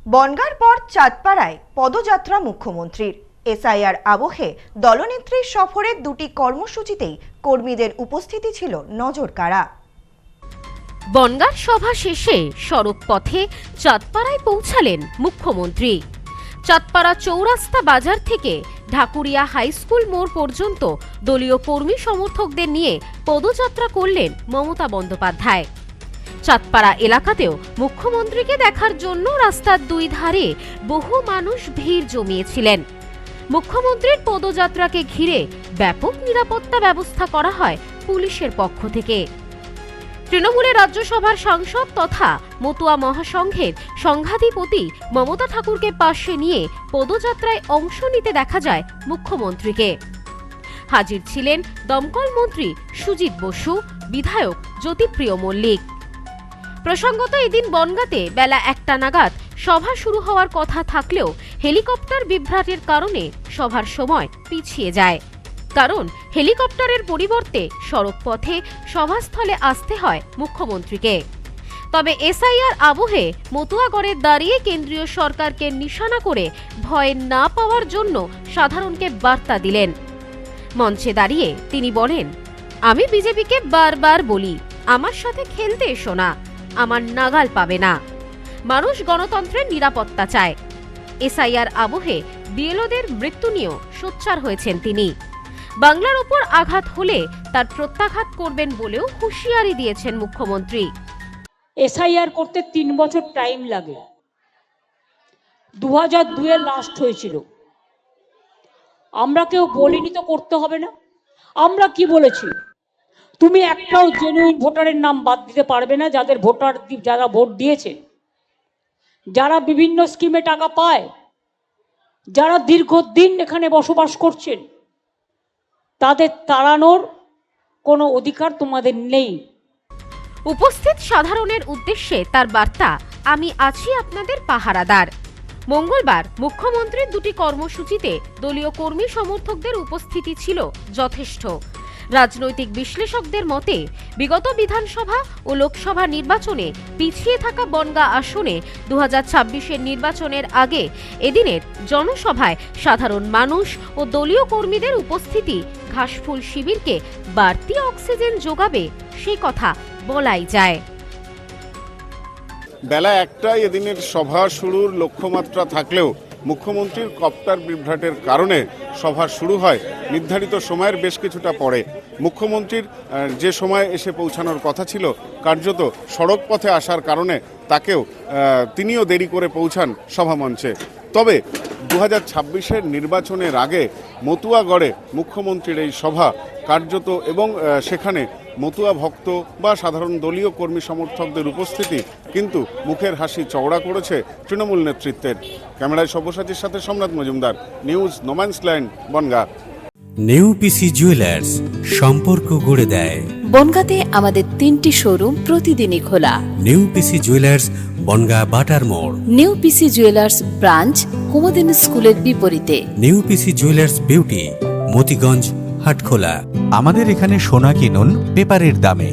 বনগাঁর পর চাঁদপাড়ায় পদযাত্রা মুখ্যমন্ত্রীর। এসআইআর আবহে দলনেত্রীর সফরের দুটি কর্মসূচিতেই কর্মীদের উপস্থিতি ছিল নজরকাড়া। বনগাঁর সভা শেষে সড়ক পথে চাঁদপাড়ায় পৌঁছালেন মুখ্যমন্ত্রী। চাঁদপাড়া চৌরাস্তা বাজার থেকে ঢাকুরিয়া হাই স্কুল মোড় পর্যন্ত দলীয় কর্মী সমর্থকদের নিয়ে পদযাত্রা করলেন মমতা বন্দ্যোপাধ্যায়। চাঁদপাড়া এলাকাতেও মুখ্যমন্ত্রীকে দেখার জন্য রাস্তার দুই ধারে বহু মানুষ ভিড় জমিয়েছিলেন। মুখ্যমন্ত্রীর পদযাত্রাকে ঘিরে ব্যাপক নিরাপত্তা ব্যবস্থা করা হয় পুলিশের পক্ষ থেকে। তৃণমূলের রাজ্যসভার সাংসদ তথা মতুয়া মহাসংঘের সংঘাধিপতি মমতা ঠাকুরকে পাশে নিয়ে পদযাত্রায় অংশ নিতে দেখা যায় মুখ্যমন্ত্রীকে। হাজির ছিলেন দমকল মন্ত্রী সুজিত বসু, বিধায়ক জ্যোতিপ্রিয় মল্লিক। প্রসঙ্গত এদিন বনগাঁতে বেলা 1টা নাগাদ সভা শুরু হওয়ার কথা থাকলেও হেলিকপ্টার বিভ্রাটের কারণে সভার সময় পিছিয়ে যায়। কারণ হেলিকপ্টারের পরিবর্তে সড়ক পথে সভাস্থলে আসতে হয় মুখ্যমন্ত্রীকে। তবে এসআইআর আবহে মতুয়াগড়ে দাঁড়িয়ে কেন্দ্রীয় সরকারকে নিশানা করে ভয় না পাওয়ার জন্য সাধারণকে বার্তা দিলেন। মঞ্চে দাঁড়িয়ে তিনি বলেন, আমি বিজেপিকে বারবার বলি, আমার সাথে খেলতে এসো না, আমার নাগাল পাবে না। মানুষ গণতন্ত্রের নিরাপত্তা চায়। এসআইআর আবহে বিএলওদের মৃত্যু নিয়েও সোচ্চার হয়েছেন তিনি। বাংলার উপর আঘাত হলে তার প্রত্যাঘাত করবেন বলেও হুঁশিয়ারি দিয়েছেন মুখ্যমন্ত্রী। এসআইআর করতে 3 বছর টাইম লাগে। 2002-এ লাস্ট হয়েছিল। আমরা কেউ বলিনি তো করতে হবে না। আমরা কি বলেছি, তুমি একটাও জেনুইন ভোটারের নাম বাদ দিতে পারবে না, যারা ভোট দিয়েছে, যারা বিভিন্ন স্কিমে টাকা পায়, যারা দীর্ঘদিন এখানে বসবাস করছেন, তাদের তাড়ানোর কোনো অধিকার তোমাদের নেই। উপস্থিত সাধারণের উদ্দেশ্যে তার বার্তা, আমি আছি আপনাদের পাহারাদার। মঙ্গলবার মুখ্যমন্ত্রীর দুটি কর্মসূচিতে দলীয় কর্মী সমর্থকদের উপস্থিতি ছিল যথেষ্ট। রাজনৈতিক বিশ্লেষকদের মতে বিগত বিধানসভা ও লোকসভা নির্বাচনে পিছিয়ে থাকা বনগাঁ আসনে 2026-এর নির্বাচনের আগে এদিনের জনসভায় সাধারণ মানুষ ও দলীয় কর্মীদের উপস্থিতি ঘাসফুল শিবিরকে বাড়তি অক্সিজেন যোগাবে, সে কথা বলাই যায়। বেলা 1টায় এদিনের সভা শুরুর লক্ষ্যমাত্রা থাকলেও মুখ্যমন্ত্রীর কপ্টার বিভ্রাটের কারণে সভা শুরু হয় নির্ধারিত সময়ের বেশ কিছুটা পরে। মুখ্যমন্ত্রীর যে সময় এসে পৌঁছানোর কথা ছিল, কার্যত সড়ক পথে আসার কারণে তিনিও দেরি করে পৌঁছান সভামঞ্চে। তবে 2026-এর নির্বাচনের আগে মতুয়াগড়ে মুখ্যমন্ত্রীর এই সভা কার্যত এবং সেখানে মতুয়া ভক্ত বা সাধারণ দলীয় কর্মী সমর্থকদের উপস্থিতি কিন্তু মুখের হাসি চওড়া করেছে তৃণমূল নেতৃত্বের। ক্যামেরায় সব্যসাচীর সাথে সম্রাট মজুমদার, নিউজ নোম্যান্সল্যান্ড, বনগাঁ। নেউপিসি জুয়েলার্স, সম্পর্ক গড়ে দেয়। বনগাঁতে আমাদের 3টি শোরুম প্রতিদিনই খোলা। নেউপিসি জুয়েলার্স, বনগাঁ বাটার মোড়। নেউপিসি জুয়েলার্স ব্রাঞ্চ কুমদিন স্কুলের বিপরীতে। নেউপিসি জুয়েলার্স বিউটি, মতিগঞ্জ, হাটখোলা। আমাদের এখানে সোনা কিনুন পেপারের দামে।